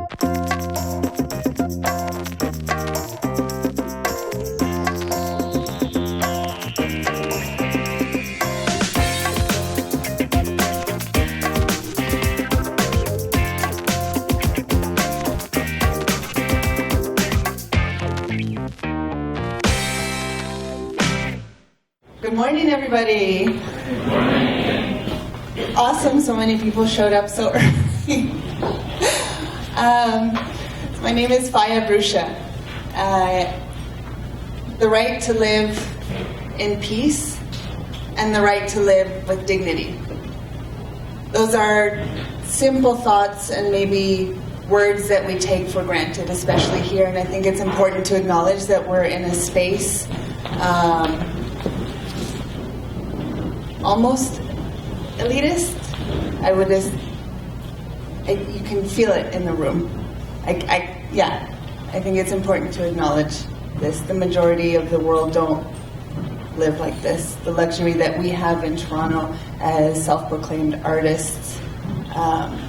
Good morning, everybody. Good morning. Awesome, so many people showed up so early. My name is Fiya Bruxa. The right to live in peace and the right to live with dignity. Those are simple thoughts and maybe words that we take for granted, especially here, and I think it's important to acknowledge that we're in a space almost elitist. You can feel it in the room. I think it's important to acknowledge this. The majority of the world don't live like this. The luxury that we have in Toronto as self-proclaimed artists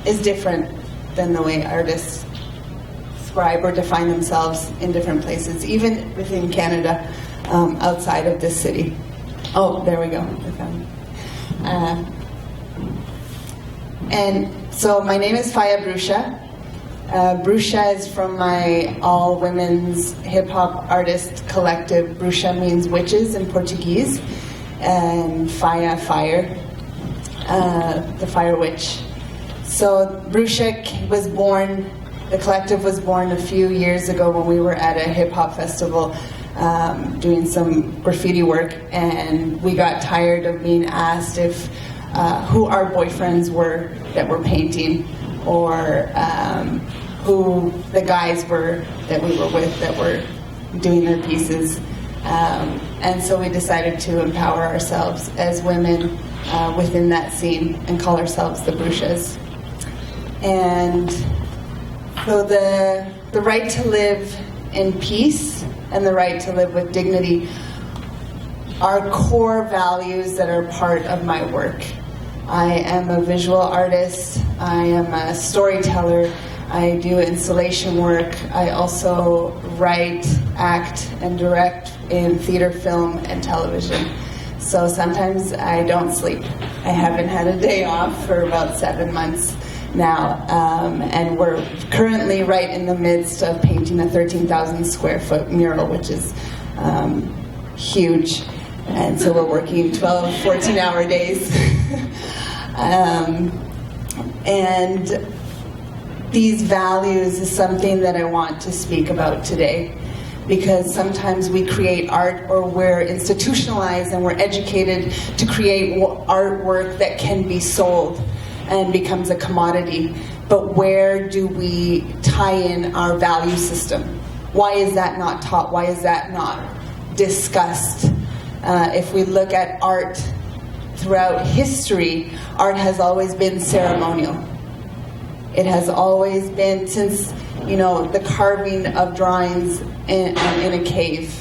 is different than the way artists describe or define themselves in different places, even within Canada, outside of this city. Oh, there we go. I found it. And so my name is Fiya Bruxa. Bruxa is from my all-women's hip-hop artist collective. Bruxa means witches in Portuguese, and Fiya, fire, the fire witch. So Bruxa was born, the collective was born a few years ago when we were at a hip-hop festival doing some graffiti work, and we got tired of being asked if who our boyfriends were that were painting, or who the guys were that we were with that were doing their pieces. And so we decided to empower ourselves as women within that scene and call ourselves the Bruxas. And so the right to live in peace and the right to live with dignity are core values that are part of my work. I am a visual artist, I am a storyteller, I do installation work, I also write, act, and direct in theater, film, and television. So sometimes I don't sleep. I haven't had a day off for about 7 months now, and we're currently right in the midst of painting a 13,000 square foot mural, which is huge, and so we're working 12, 14-hour days. And these values is something that I want to speak about today, because sometimes we create art, or we're institutionalized and we're educated to create artwork that can be sold and becomes a commodity. But where do we tie in our value system? Why is that not taught? Why is that not discussed? If we look at art throughout history, art has always been ceremonial. It has always been, since the carving of drawings in a cave.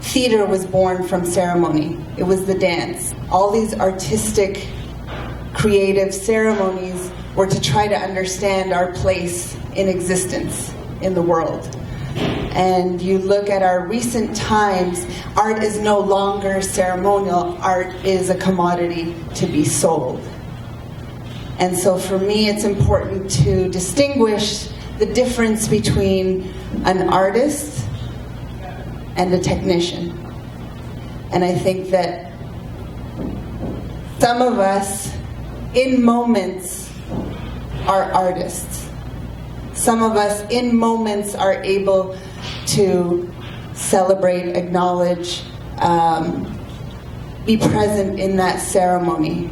Theater was born from ceremony. It was the dance. All these artistic, creative ceremonies were to try to understand our place in existence in the world. And you look at our recent times, art is no longer ceremonial. Art is a commodity to be sold. And so for me, it's important to distinguish the difference between an artist and a technician. And I think that some of us, in moments, are artists. Some of us, in moments, are able to celebrate, acknowledge, be present in that ceremony.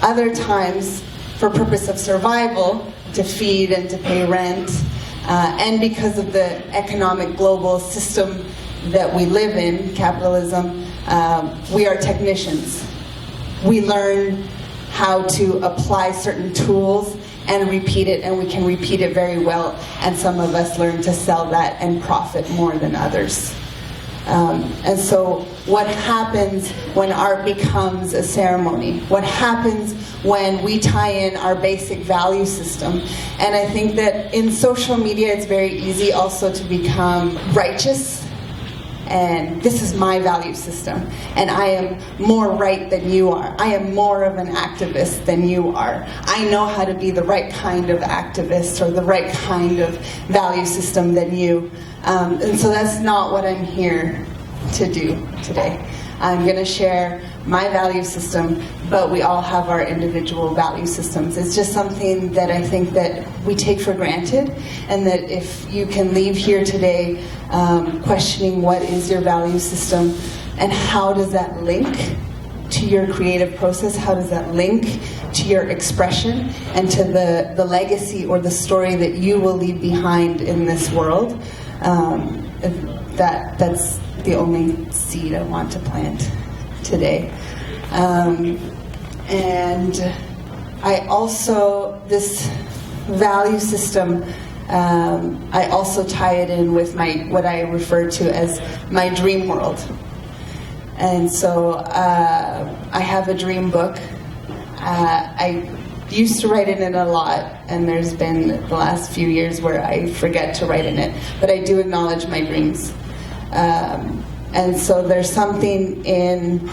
Other times, for purpose of survival, to feed and to pay rent, and because of the economic global system that we live in, capitalism, we are technicians. We learn how to apply certain tools and repeat it, and we can repeat it very well, and some of us learn to sell that and profit more than others. And so what happens when art becomes a ceremony, what happens when we tie in our basic value system. And I think that in social media it's very easy also to become righteous, and this is my value system, and I am more right than you are. I am more of an activist than you are. I know how to be the right kind of activist or the right kind of value system than you. And so that's not what I'm here to do today. I'm going to share my value system, but we all have our individual value systems. It's just something that I think that we take for granted, and that if you can leave here today questioning what is your value system and how does that link to your creative process, how does that link to your expression and to the legacy or the story that you will leave behind in this world, that's the only seed I want to plant today. And I also, this value system, I also tie it in with what I refer to as my dream world. And so I have a dream book. I used to write in it a lot, and there's been the last few years where I forget to write in it, but I do acknowledge my dreams. And so there's something in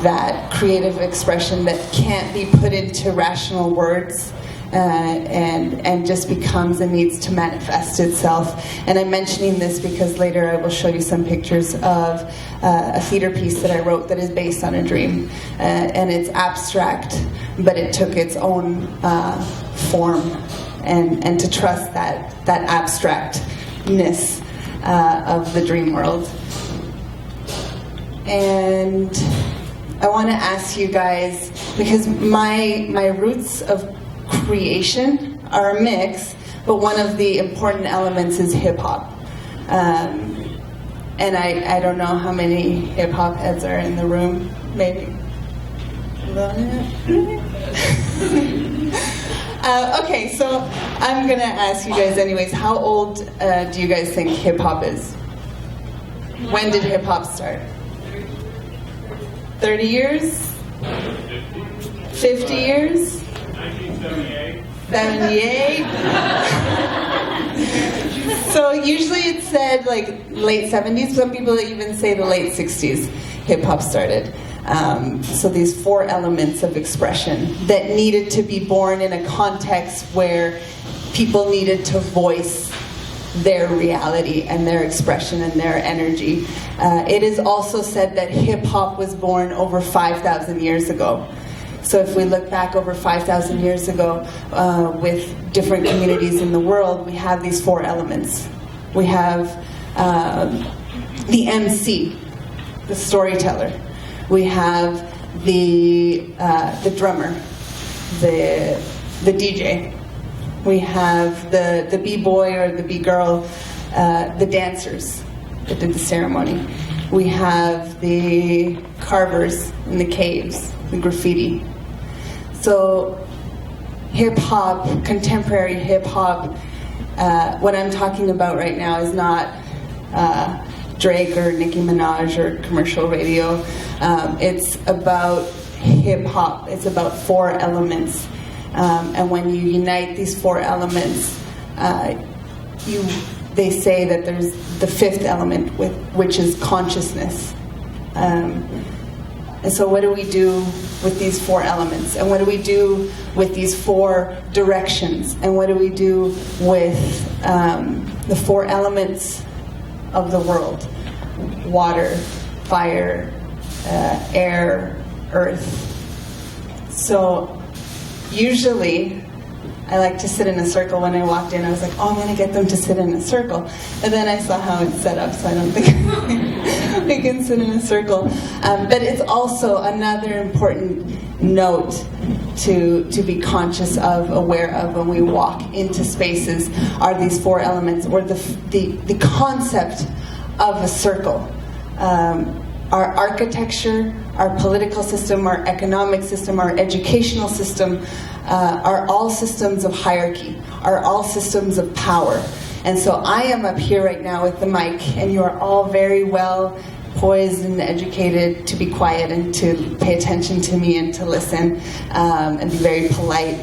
that creative expression that can't be put into rational words, and just becomes and needs to manifest itself. And I'm mentioning this because later I will show you some pictures of a theater piece that I wrote that is based on a dream. And it's abstract, but it took its own form, and to trust that abstractness of the dream world. And I want to ask you guys, because my roots of creation are a mix, but one of the important elements is hip-hop. And I don't know how many hip-hop heads are in the room, maybe. Okay, so I'm going to ask you guys anyways, how old do you guys think hip-hop is? When did hip-hop start? 30 years? 50 years? 1978. 78? So usually it's said like late 70s. Some people even say the late 60s hip-hop started. So these four elements of expression that needed to be born in a context where people needed to voice their reality and their expression and their energy. It is also said that hip-hop was born over 5,000 years ago. So if we look back over 5,000 years ago with different communities in the world, we have these four elements. We have the MC, the storyteller. We have the drummer, the DJ. We have the b-boy or the b-girl, the dancers that did the ceremony. We have the carvers in the caves, the graffiti. So hip-hop, contemporary hip-hop, what I'm talking about right now is not Drake or Nicki Minaj or commercial radio. It's about hip-hop. It's about four elements. And when you unite these four elements, they say that there's the fifth element, which is consciousness. And so what do we do with these four elements? And what do we do with these four directions? And what do we do with the four elements of the world? Water, fire, air, earth. So usually I like to sit in a circle. When I walked in, I was like, oh, I'm going to get them to sit in a circle. And then I saw how it's set up, so I don't think we can sit in a circle. But it's also another important note to be conscious of, aware of when we walk into spaces are these four elements, or the concept of a circle. Our architecture, our political system, our economic system, our educational system are all systems of hierarchy, are all systems of power. And so I am up here right now with the mic, and you are all very well poised and educated to be quiet and to pay attention to me and to listen and be very polite.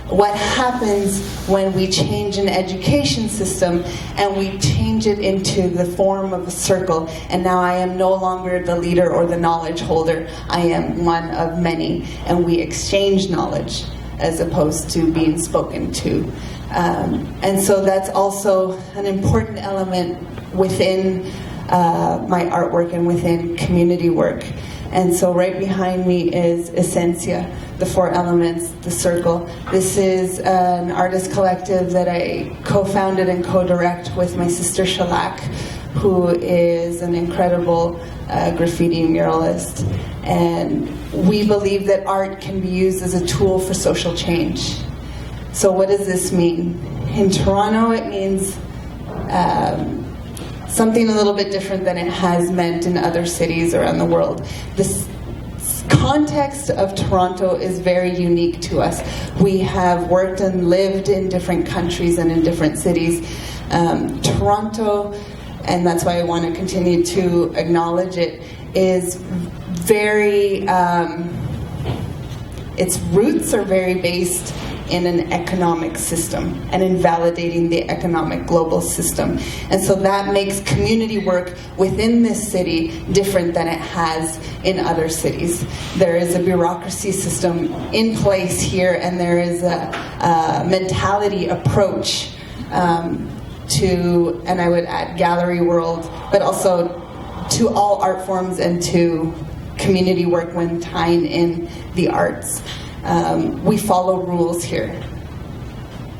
What happens when we change an education system and we change it into the form of a circle, and now I am no longer the leader or the knowledge holder, I am one of many, and we exchange knowledge as opposed to being spoken to. And so that's also an important element within my artwork and within community work. And so right behind me is Essencia, the 4 elements, the circle. This is an artist collective that I co-founded and co-direct with my sister Shalak, who is an incredible graffiti muralist. And we believe that art can be used as a tool for social change. So what does this mean? In Toronto, it means something a little bit different than it has meant in other cities around the world. This context of Toronto is very unique to us. We have worked and lived in different countries and in different cities. Toronto, and that's why I want to continue to acknowledge it, is very, its roots are very based in an economic system and in validating the economic global system. And so that makes community work within this city different than it has in other cities. There is a bureaucracy system in place here, and there is a mentality approach to, and I would add gallery world, but also to all art forms and to community work when tying in the arts. We follow rules here.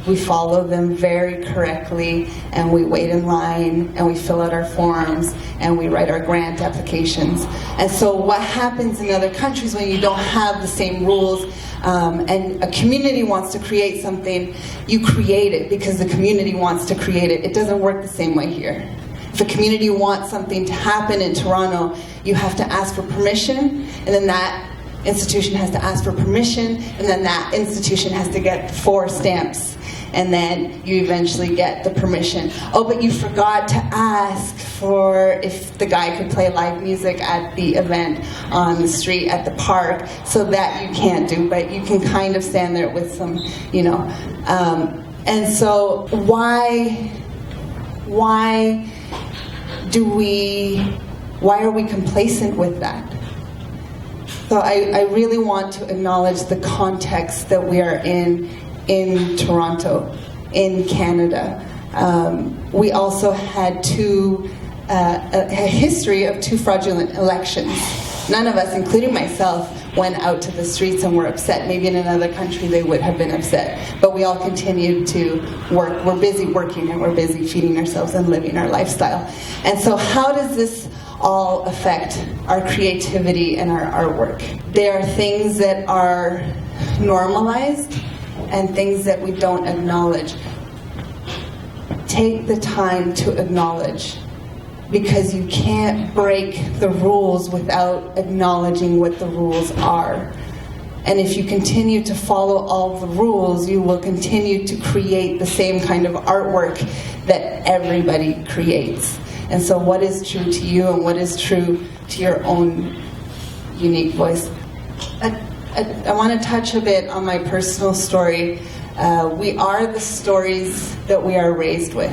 We follow them very correctly, and we wait in line, and we fill out our forms, and we write our grant applications. And so what happens in other countries when you don't have the same rules, and a community wants to create something, you create it because the community wants to create it. It doesn't work the same way here. If a community wants something to happen in Toronto, you have to ask for permission, and then that institution has to ask for permission, and then that institution has to get 4 stamps, and then you eventually get the permission. Oh, but you forgot to ask for if the guy could play live music at the event on the street at the park, so that you can't do, but you can kind of stand there with some, you know. And so why are we complacent with that? So I really want to acknowledge the context that we are in Toronto, in Canada. We also had a history of 2 fraudulent elections. None of us, including myself, went out to the streets and were upset. Maybe in another country they would have been upset. But we all continued to work. We're busy working, and we're busy feeding ourselves and living our lifestyle. And so how does this all affect our creativity and our artwork? There are things that are normalized and things that we don't acknowledge. Take the time to acknowledge, because you can't break the rules without acknowledging what the rules are. And if you continue to follow all the rules, you will continue to create the same kind of artwork that everybody creates. And so what is true to you and what is true to your own unique voice? I want to touch a bit on my personal story. We are the stories that we are raised with.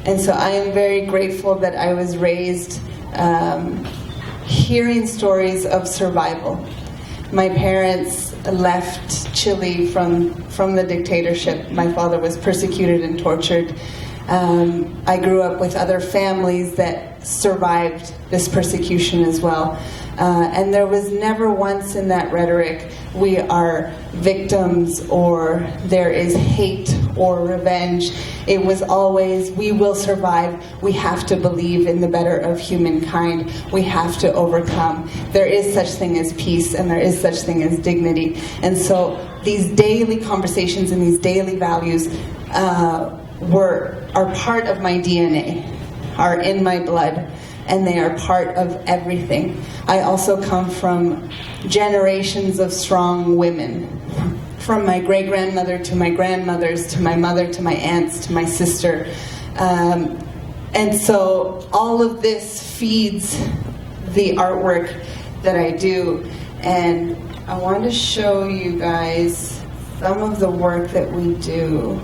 And so I am very grateful that I was raised hearing stories of survival. My parents left Chile from the dictatorship. My father was persecuted and tortured. I grew up with other families that survived this persecution as well. And there was never once in that rhetoric, we are victims, or there is hate or revenge. It was always, we will survive. We have to believe in the better of humankind. We have to overcome. There is such thing as peace, and there is such thing as dignity. And so these daily conversations and these daily values are part of my DNA, are in my blood, and they are part of everything. I also come from generations of strong women, from my great-grandmother to my grandmothers to my mother to my aunts to my sister. And And so all of this feeds the artwork that I do. And I want to show you guys some of the work that we do.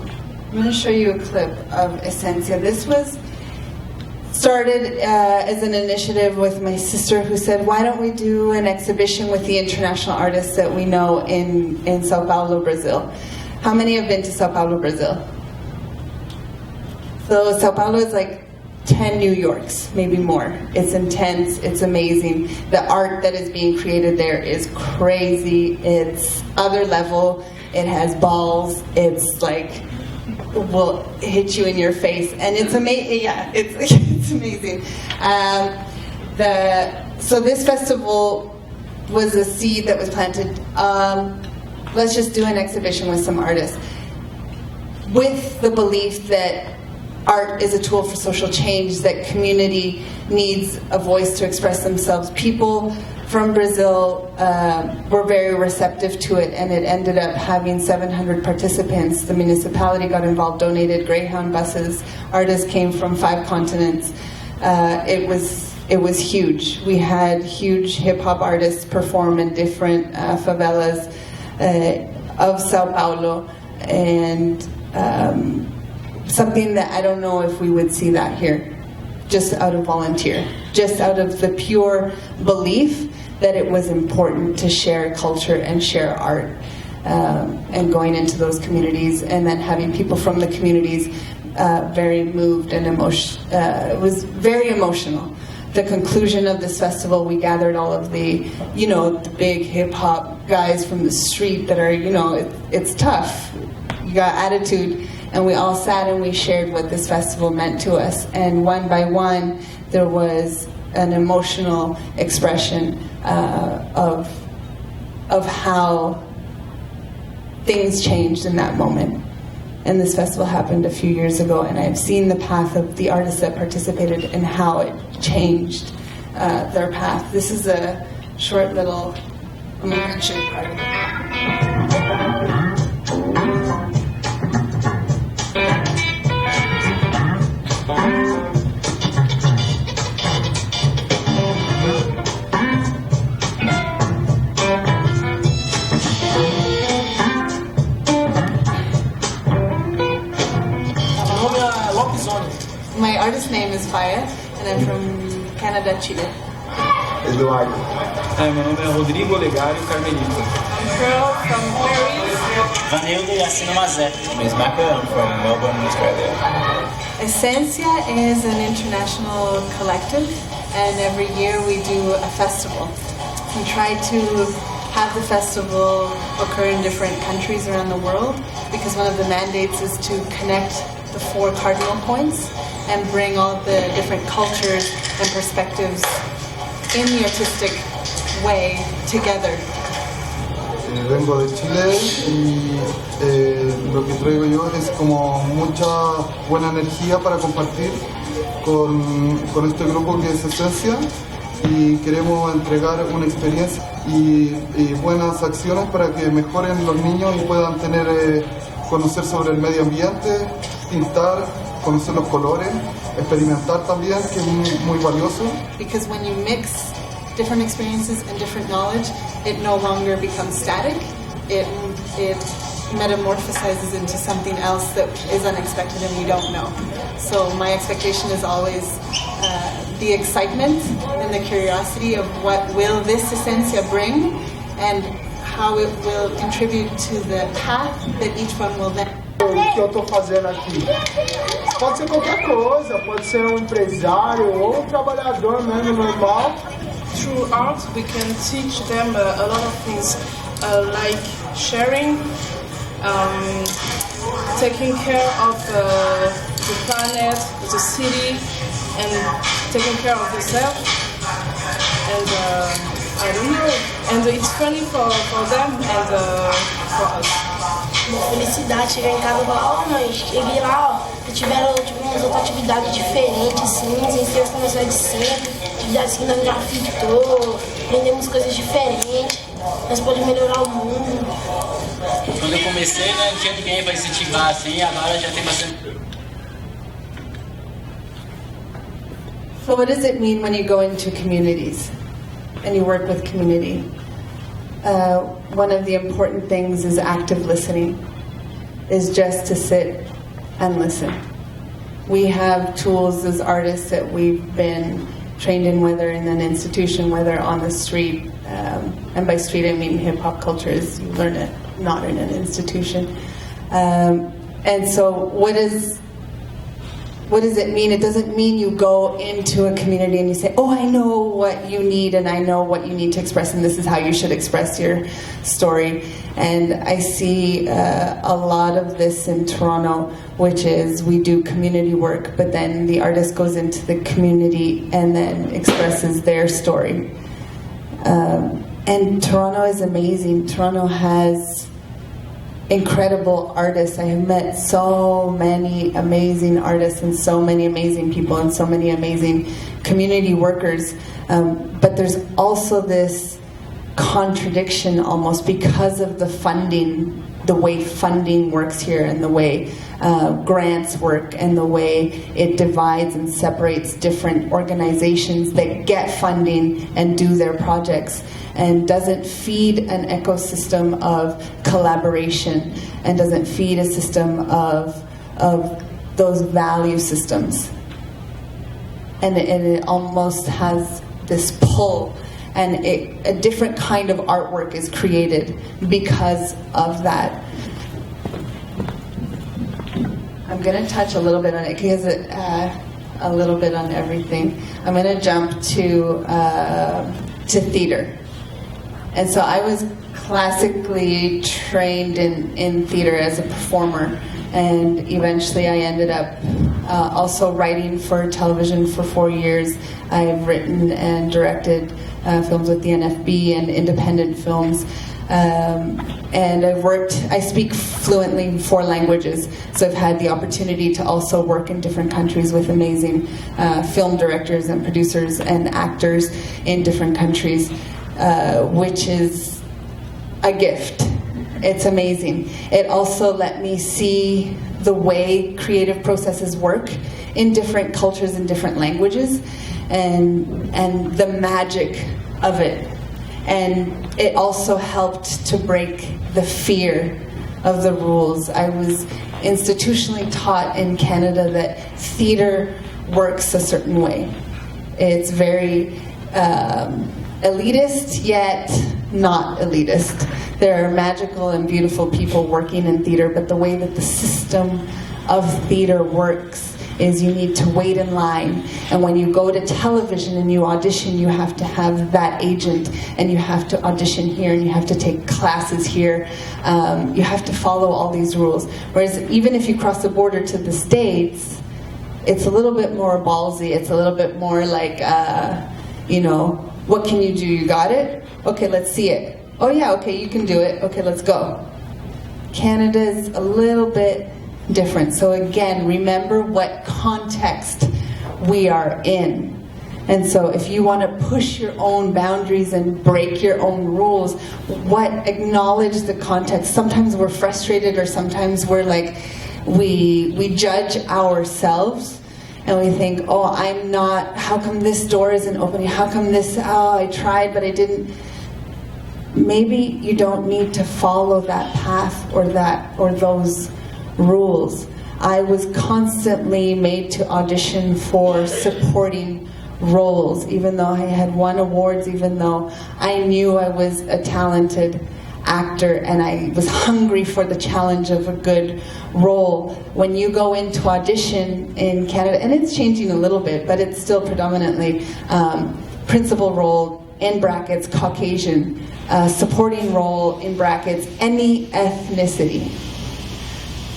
I'm going to show you a clip of Esencia. This was started as an initiative with my sister, who said, why don't we do an exhibition with the international artists that we know in Sao Paulo, Brazil? How many have been to Sao Paulo, Brazil? So Sao Paulo is like 10 New Yorks, maybe more. It's intense, it's amazing. The art that is being created there is crazy. It's other level. It has balls. It's like, will hit you in your face. And it's amazing. Yeah, it's amazing. So this festival was a seed that was planted. Let's just do an exhibition with some artists, with the belief that art is a tool for social change, that community needs a voice to express themselves. People from Brazil were very receptive to it, and it ended up having 700 participants. The municipality got involved, donated Greyhound buses. Artists came from 5 continents. It was huge. We had huge hip-hop artists perform in different favelas of Sao Paulo, and something that I don't know if we would see that here, just out of volunteer, just out of the pure belief that it was important to share culture and share art, and going into those communities, and then having people from the communities very moved and it was very emotional. The conclusion of this festival, we gathered all of the, the big hip-hop guys from the street that are, it's tough. You got attitude. And we all sat and we shared what this festival meant to us. And one by one, there was an emotional expression of how things changed in that moment. And this festival happened a few years ago, and I've seen the path of the artists that participated and how it changed their path. This is a short little, I'm going to show you part of it. My artist name is Fiya, and I'm from Canada, Chile. Eduardo. Meu nome é Rodrigo Olegário Carmelita. I'm Pearl from Paris. Vanildo e assino Mazé. Miss Maca, I'm from Melbourne, Australia. Esencia is an international collective, and every year we do a festival. We try to have the festival occur in different countries around the world, because one of the mandates is to connect the 4 cardinal points and bring all the different cultures and perspectives in the artistic way together. Vengo de Chile y lo que traigo yo es como mucha buena energía para compartir con este grupo que es Esencia, y queremos entregar una experiencia y buenas acciones para que mejoren los niños y puedan conocer sobre el medio ambiente, pintar, conocer los colores, experimentar también, que es muy valioso. Because when you mix different experiences and different knowledge, it no longer becomes static. It metamorphosizes into something else that is unexpected and we don't know. So my expectation is always the excitement and the curiosity of what will this Esencia bring and how it will contribute to the path that each one will then. O que eu estou fazendo aqui? Pode ser qualquer coisa, pode ser um empresário ou um trabalhador mesmo normal. Through art, we can teach them a lot of things, like sharing, taking care of the planet, the city, and taking care of yourself. And I don't know. And it's funny for them and for us. Uma felicidade chegar em casa e falar, mãe, cheguei lá, tiveram umas outras atividades diferentes, assim, sem ser essa cidade de sempre, atividades que nós já pintou, aprendemos coisas diferentes, nós podemos melhorar o mundo. Quando eu comecei, né, não tinha ninguém para incentivar assim, agora já tem bastante. So what does it mean when you go into communities and you work with community? One of the important things is active listening, is just to sit and listen. We have tools as artists that we've been trained in, whether in an institution, whether on the street, and by street I mean hip-hop culture is you learn it not in an institution. And so what does it mean? It doesn't mean you go into a community and you say, oh, I know what you need and I know what you need to express and this is how you should express your story. And I see a lot of this in Toronto, which is we do community work, but then the artist goes into the community and then expresses their story. And Toronto is amazing. Toronto has incredible artists. I have met so many amazing artists and so many amazing people and so many amazing community workers. But there's also this contradiction almost because of the funding, the way funding works here and the way grants work and the way it divides and separates different organizations that get funding and do their projects, and doesn't feed an ecosystem of collaboration and doesn't feed a system of those value systems. And it almost has this pull, and a different kind of artwork is created because of that. I'm going to touch a little bit on it because a little bit on everything. I'm going to jump to theater. And so I was classically trained in theater as a performer, and eventually I ended up also writing for television for 4 years. I've written and directed films with the NFB and independent films. And I speak fluently 4 languages, so I've had the opportunity to also work in different countries with amazing film directors and producers and actors in different countries, which is a gift. It's amazing. It also let me see the way creative processes work in different cultures and different languages, and the magic of it. And it also helped to break the fear of the rules. I was institutionally taught in Canada that theater works a certain way. It's very elitist, yet not elitist. There are magical and beautiful people working in theater, but the way that the system of theater works is you need to wait in line, and when you go to television and you audition, you have to have that agent, and you have to audition here, and you have to take classes here. You have to follow all these rules. Whereas even if you cross the border to the States, it's a little bit more ballsy. It's a little bit more like, what can you do? You got it? Okay, let's see it. Oh yeah, okay, you can do it. Okay, let's go. Canada's a little bit different. So again, remember what context we are in. And so if you want to push your own boundaries and break your own rules, acknowledge the context. Sometimes we're frustrated, or sometimes we're like, we judge ourselves and we think, oh, I'm not, how come this door isn't opening? How come this, oh, I tried but I didn't. Maybe you don't need to follow that path or those rules. I was constantly made to audition for supporting roles, even though I had won awards, even though I knew I was a talented actor and I was hungry for the challenge of a good role. When you go into audition in Canada, and it's changing a little bit, but it's still predominantly principal role, in brackets, Caucasian, supporting role, in brackets, any ethnicity.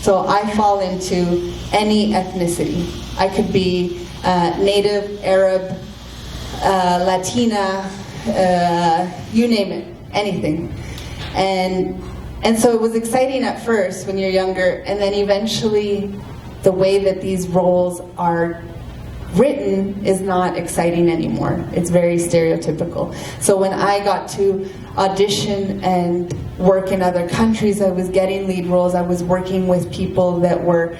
So I fall into any ethnicity. I could be Native, Arab, Latina, you name it, anything. And so it was exciting at first when you're younger, and then eventually the way that these roles are written is not exciting anymore. It's very stereotypical. So when I got to audition and work in other countries, I was getting lead roles. I was working with people that were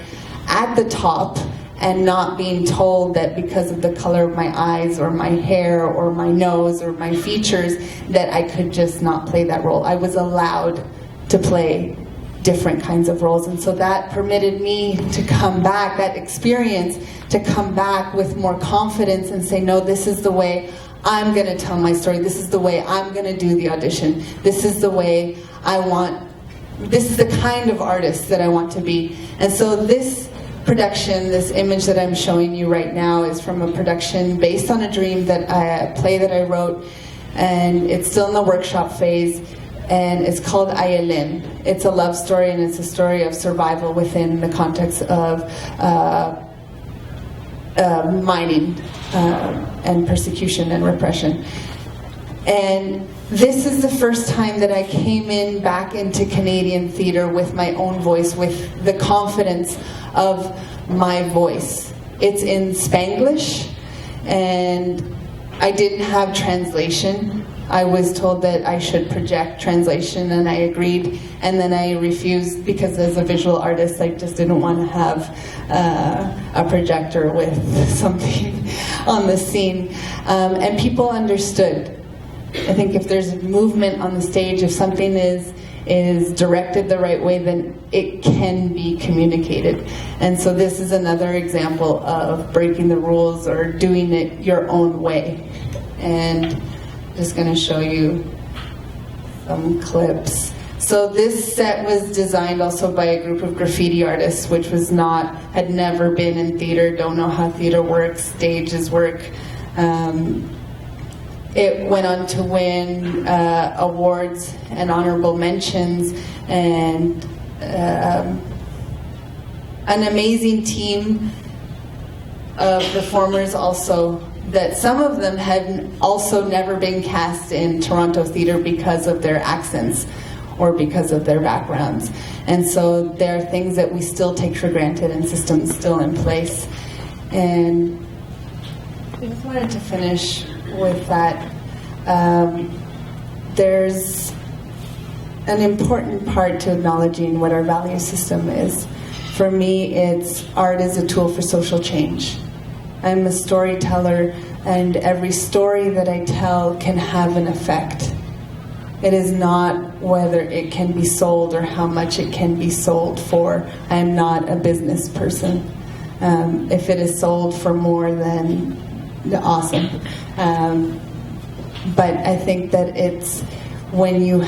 at the top, and not being told that because of the color of my eyes or my hair or my nose or my features that I could just not play that role. I was allowed to play different kinds of roles, and so that permitted me to come back, that experience, to come back with more confidence and say, no, this is the way I'm going to tell my story, this is the way I'm going to do the audition, this is the way I want, this is the kind of artist that I want to be. And so this production, this image that I'm showing you right now, is from a production based on a dream, a play that I wrote, and it's still in the workshop phase, and it's called Ayelin. It's a love story, and it's a story of survival within the context of mining and persecution and repression. And this is the first time that I came back into Canadian theatre with my own voice, with the confidence of my voice. It's in Spanglish, and I didn't have translation. I was told that I should project translation, and I agreed, and then I refused because as a visual artist I just didn't want to have a projector with something on the scene. And people understood. I think if there's movement on the stage, if something is directed the right way, then it can be communicated. And so this is another example of breaking the rules or doing it your own way. And I'm just going to show you some clips. So this set was designed also by a group of graffiti artists, which had never been in theater, don't know how theater works, stages work. It went on to win awards and honorable mentions, and an amazing team of performers also, that some of them had also never been cast in Toronto theatre because of their accents or because of their backgrounds. And so there are things that we still take for granted and systems still in place. And I just wanted to finish with that. There's an important part to acknowledging what our value system is. For me, it's art is a tool for social change. I'm a storyteller, and every story that I tell can have an effect. It is not whether it can be sold or how much it can be sold for. I am not a business person. If it is sold for more, then awesome. But I think that it's when you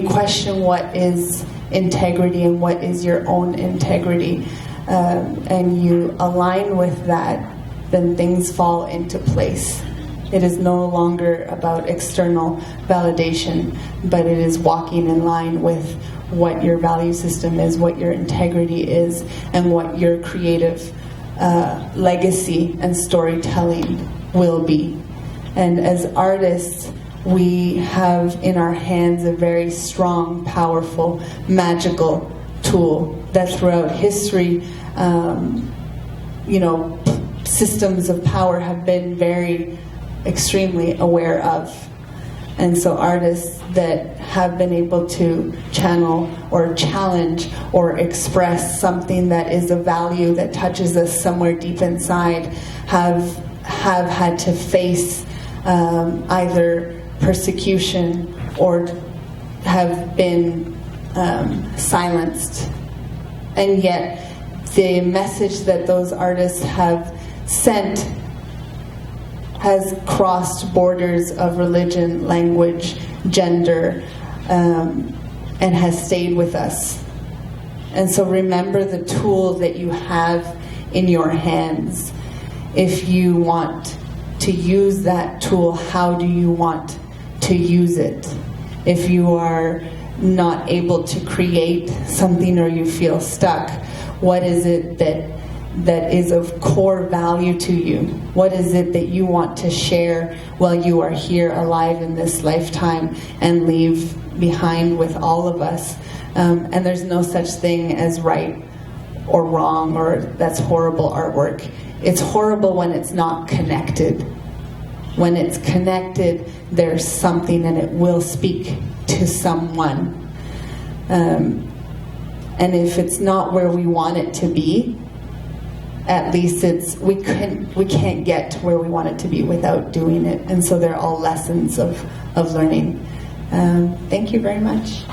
question what is integrity and what is your own integrity, and you align with that, then things fall into place. It is no longer about external validation, but it is walking in line with what your value system is, what your integrity is, and what your creative legacy and storytelling will be. And as artists, we have in our hands a very strong, powerful, magical tool that throughout history, systems of power have been very extremely aware of. And so artists that have been able to channel or challenge or express something that is of value that touches us somewhere deep inside have had to face either persecution or have been silenced. And yet the message that those artists have sent has crossed borders of religion, language, gender, and has stayed with us. And so remember the tool that you have in your hands. If you want to use that tool, how do you want to use it? If you are not able to create something or you feel stuck, what is it that is of core value to you? What is it that you want to share while you are here alive in this lifetime and leave behind with all of us? And there's no such thing as right or wrong or that's horrible artwork. It's horrible when it's not connected. When it's connected, there's something and it will speak to someone. And And if it's not where we want it to be, at least we can't get to where we want it to be without doing it. And so they're all lessons of learning. Thank you very much.